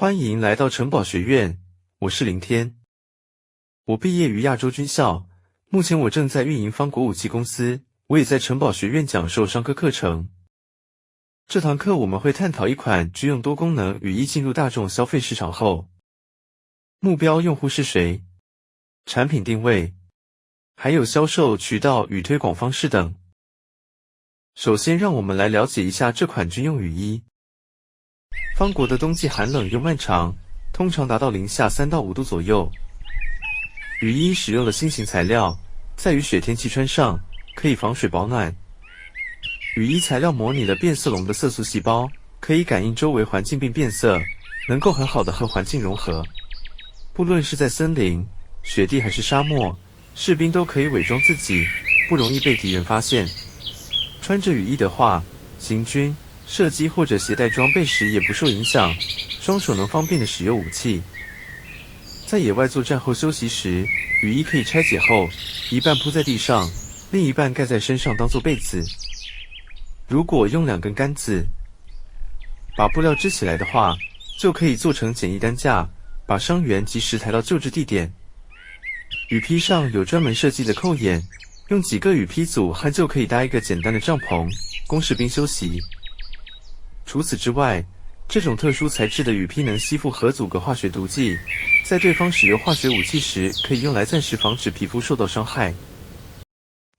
欢迎来到城堡学院，我是林天。我毕业于亚洲军校，目前我正在运营方国武器公司，我也在城堡学院讲授商科课程。这堂课我们会探讨一款军用多功能雨衣进入大众消费市场后，目标用户是谁，产品定位，还有销售渠道与推广方式等。首先让我们来了解一下这款军用雨衣。方国的冬季寒冷又漫长，通常达到零下3到5度左右。雨衣使用的新型材料，在雨雪天气穿上，可以防水保暖。雨衣材料模拟了变色龙的色素细胞，可以感应周围环境并变色，能够很好的和环境融合。不论是在森林、雪地还是沙漠，士兵都可以伪装自己，不容易被敌人发现。穿着雨衣的话，行军、射击或者携带装备时也不受影响，双手能方便的使用武器。在野外作战后休息时，雨衣可以拆解后，一半铺在地上，另一半盖在身上当做被子。如果用2根杆子把布料支起来的话，就可以做成简易担架，把伤员及时抬到救治地点。雨披上有专门设计的扣眼，用几个雨披组合就可以搭一个简单的帐篷，供士兵休息。除此之外，这种特殊材质的雨披能吸附和阻隔化学毒剂，在对方使用化学武器时，可以用来暂时防止皮肤受到伤害。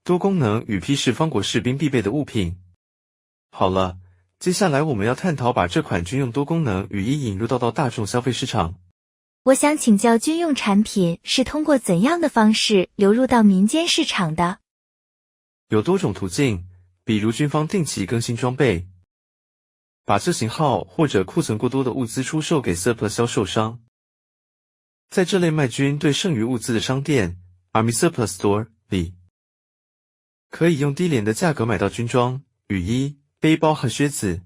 多功能雨披是方国士兵必备的物品。好了，接下来我们要探讨把这款军用多功能雨衣引入到大众消费市场。我想请教，军用产品是通过怎样的方式流入到民间市场的？有多种途径，比如军方定期更新装备，把这型号或者库存过多的物资出售给 surplus 销售商。在这类卖军对剩余物资的商店 Army Surplus Store 里，可以用低廉的价格买到军装、雨衣、背包和靴子。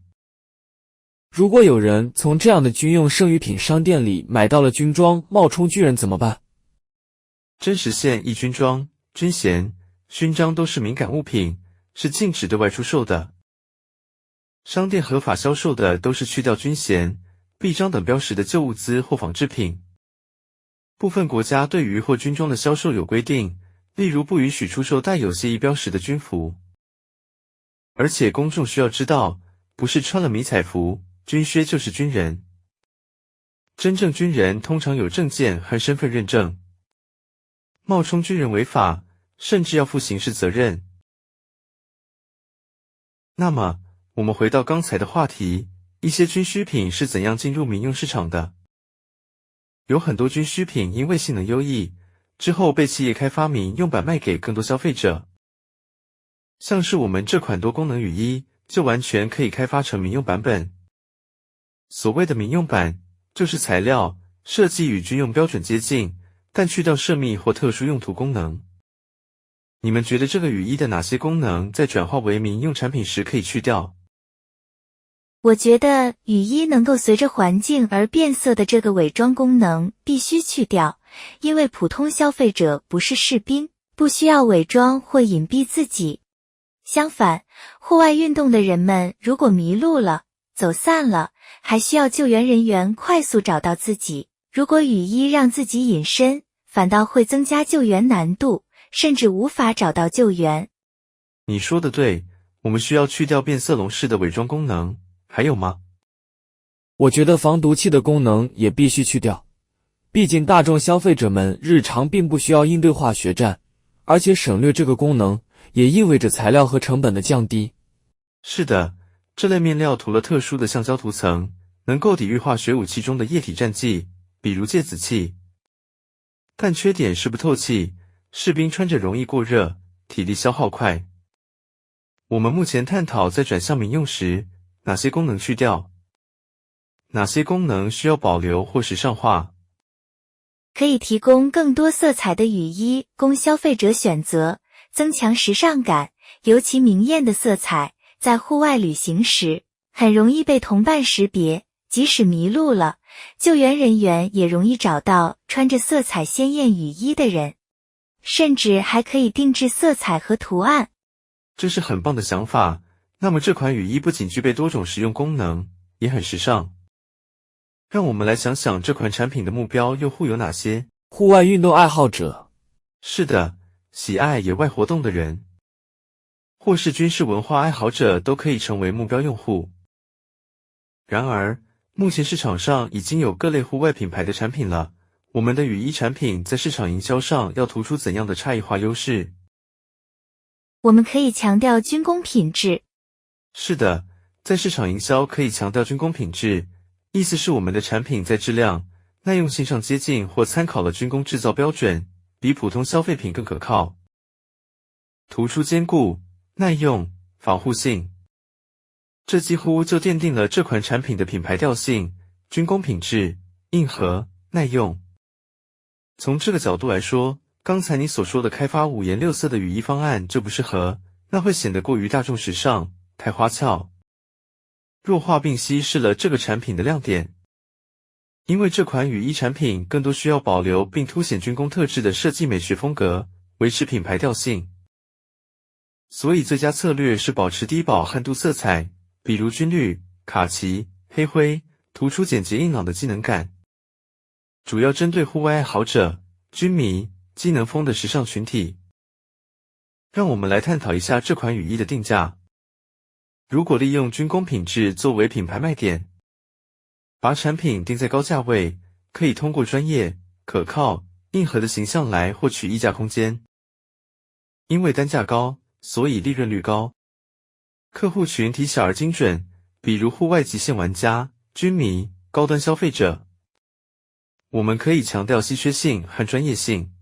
如果有人从这样的军用剩余品商店里买到了军装，冒充军人怎么办？真实现役军装、军衔、勋章都是敏感物品，是禁止对外出售的。商店合法销售的都是去掉军衔、臂章等标识的旧物资或仿制品。部分国家对于或军装的销售有规定，例如不允许出售带有械役标识的军服。而且公众需要知道，不是穿了迷彩服、军靴就是军人。真正军人通常有证件和身份认证。冒充军人违法，甚至要负刑事责任。那么，我们回到刚才的话题，一些军需品是怎样进入民用市场的？有很多军需品因为性能优异，之后被企业开发民用版卖给更多消费者。像是我们这款多功能雨衣，就完全可以开发成民用版本。所谓的民用版，就是材料、设计与军用标准接近，但去掉涉密或特殊用途功能。你们觉得这个雨衣的哪些功能在转化为民用产品时可以去掉？我觉得雨衣能够随着环境而变色的这个伪装功能必须去掉，因为普通消费者不是士兵，不需要伪装或隐蔽自己。相反，户外运动的人们如果迷路了、走散了，还需要救援人员快速找到自己。如果雨衣让自己隐身，反倒会增加救援难度，甚至无法找到救援。你说的对，我们需要去掉变色龙式的伪装功能。还有吗？我觉得防毒气的功能也必须去掉，毕竟大众消费者们日常并不需要应对化学战，而且省略这个功能也意味着材料和成本的降低。是的，这类面料涂了特殊的橡胶涂层，能够抵御化学武器中的液体战剂，比如芥子气。但缺点是不透气，士兵穿着容易过热，体力消耗快。我们目前探讨在转向民用时，哪些功能去掉？哪些功能需要保留或时尚化？可以提供更多色彩的雨衣供消费者选择，增强时尚感，尤其明艳的色彩，在户外旅行时，很容易被同伴识别，即使迷路了，救援人员也容易找到穿着色彩鲜艳雨衣的人。甚至还可以定制色彩和图案。这是很棒的想法。那么这款雨衣不仅具备多种实用功能，也很时尚。让我们来想想这款产品的目标用户有哪些。户外运动爱好者，是的，喜爱野外活动的人，或是军事文化爱好者都可以成为目标用户。然而，目前市场上已经有各类户外品牌的产品了，我们的雨衣产品在市场营销上要突出怎样的差异化优势？我们可以强调军工品质。是的，在市场营销可以强调军工品质，意思是我们的产品在质量、耐用性上接近或参考了军工制造标准，比普通消费品更可靠。突出坚固、耐用、防护性，这几乎就奠定了这款产品的品牌调性：军工品质、硬核、耐用。从这个角度来说，刚才你所说的开发五颜六色的雨衣方案就不适合，那会显得过于大众时尚，太花俏。弱化并稀释了这个产品的亮点，因为这款雨衣产品更多需要保留并凸显军工特质的设计美学风格，维持品牌调性。所以最佳策略是保持低饱和度色彩，比如军绿、卡其、黑灰，突出简洁硬朗的机能感。主要针对户外爱好者、军迷、机能风的时尚群体。让我们来探讨一下这款雨衣的定价。如果利用军工品质作为品牌卖点，把产品定在高价位，可以通过专业、可靠、硬核的形象来获取溢价空间。因为单价高，所以利润率高。客户群体小而精准，比如户外极限玩家、军迷、高端消费者。我们可以强调稀缺性和专业性，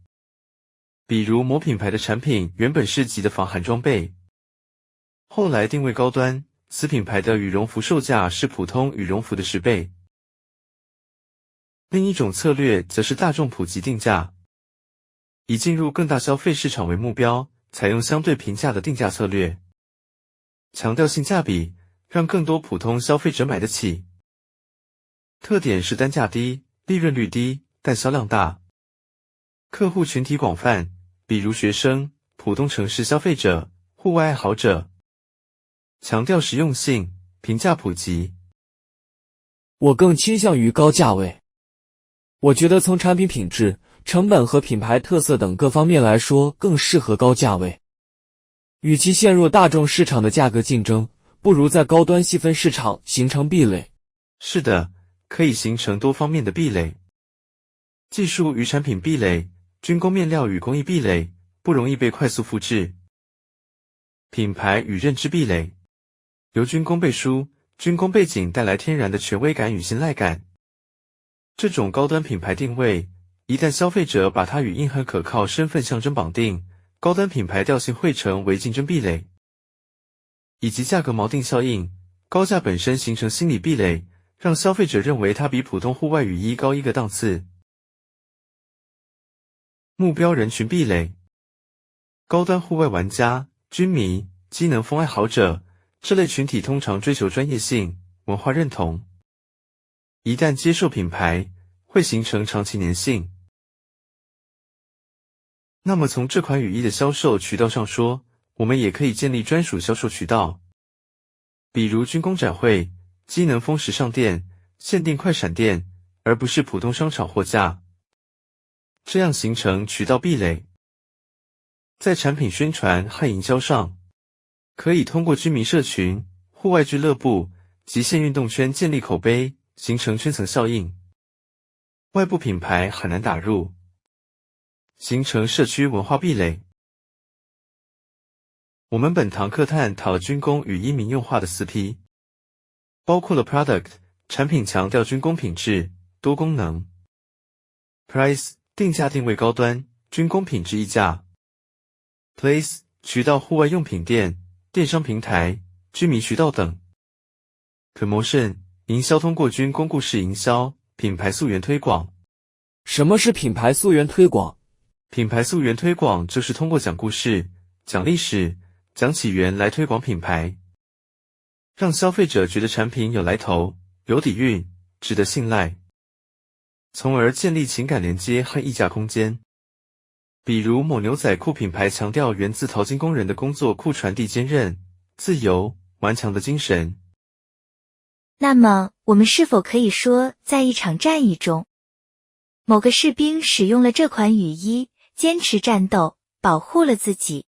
比如某品牌的产品原本是级的防寒装备，后来定位高端，此品牌的羽绒服售价是普通羽绒服的10倍。另一种策略则是大众普及定价，以进入更大消费市场为目标，采用相对平价的定价策略，强调性价比，让更多普通消费者买得起。特点是单价低，利润率低，但销量大。客户群体广泛，比如学生、普通城市消费者、户外爱好者。强调实用性，平价普及。我更倾向于高价位。我觉得从产品品质、成本和品牌特色等各方面来说，更适合高价位。与其陷入大众市场的价格竞争，不如在高端细分市场形成壁垒。是的，可以形成多方面的壁垒。技术与产品壁垒，军工面料与工艺壁垒，不容易被快速复制。品牌与认知壁垒，由军工背书，军工背景带来天然的权威感与信赖感。这种高端品牌定位，一旦消费者把它与硬核可靠身份象征绑定，高端品牌调性会成为竞争壁垒。以及价格锚定效应，高价本身形成心理壁垒，让消费者认为它比普通户外雨衣高一个档次。目标人群壁垒，高端户外玩家、军迷、机能风爱好者，这类群体通常追求专业性、文化认同。一旦接受品牌，会形成长期粘性。那么从这款雨衣的销售渠道上说，我们也可以建立专属销售渠道，比如军工展会、机能风时尚店、限定快闪店，而不是普通商场货架。这样形成渠道壁垒。在产品宣传和营销上，可以通过军迷社群、户外俱乐部、极限运动圈建立口碑，形成圈层效应。外部品牌很难打入，形成社区文化壁垒。我们本堂课探讨了军工与衣民用化的4P， 包括了 Product 产品强调军工品质、多功能， Price 定价定位高端，军工品质溢价， Place 渠道户外用品店、电商平台、居民渠道等， Promotion 营销通过军工故事营销、品牌溯源推广。什么是品牌溯源推广？品牌溯源推广就是通过讲故事、讲历史、讲起源来推广品牌，让消费者觉得产品有来头、有底蕴、值得信赖，从而建立情感连接和溢价空间。比如某牛仔裤品牌强调源自淘金工人的工作裤传递坚韧、自由、顽强的精神。那么，我们是否可以说，在一场战役中，某个士兵使用了这款雨衣，坚持战斗，保护了自己，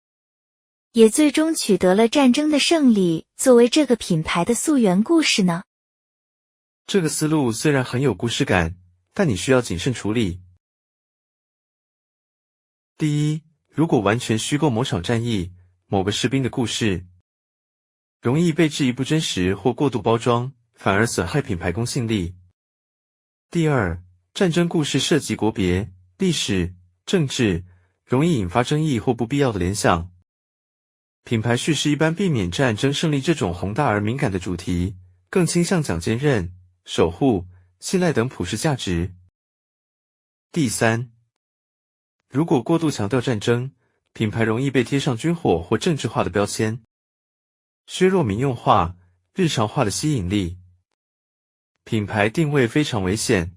也最终取得了战争的胜利，作为这个品牌的溯源故事呢？这个思路虽然很有故事感，但你需要谨慎处理。第一，如果完全虚构某场战役、某个士兵的故事，容易被质疑不真实或过度包装，反而损害品牌公信力。第二，战争故事涉及国别、历史、政治，容易引发争议或不必要的联想。品牌叙事一般避免战争胜利这种宏大而敏感的主题，更倾向讲坚韧、守护、信赖等普世价值。第三，如果过度强调战争，品牌容易被贴上军火或政治化的标签，削弱民用化、日常化的吸引力。品牌定位非常危险。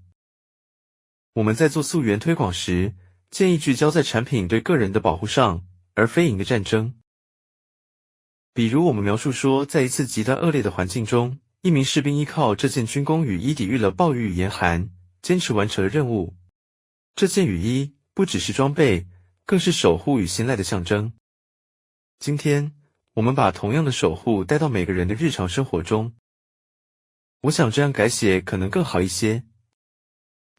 我们在做溯源推广时，建议聚焦在产品对个人的保护上，而非赢的战争。比如我们描述说，在一次极端恶劣的环境中，一名士兵依靠这件军工雨衣抵御了暴雨与严寒，坚持完成了任务。这件雨衣不只是装备，更是守护与信赖的象征。今天，我们把同样的守护带到每个人的日常生活中。我想这样改写可能更好一些。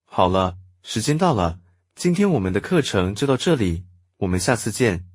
好了，时间到了，今天我们的课程就到这里，我们下次见。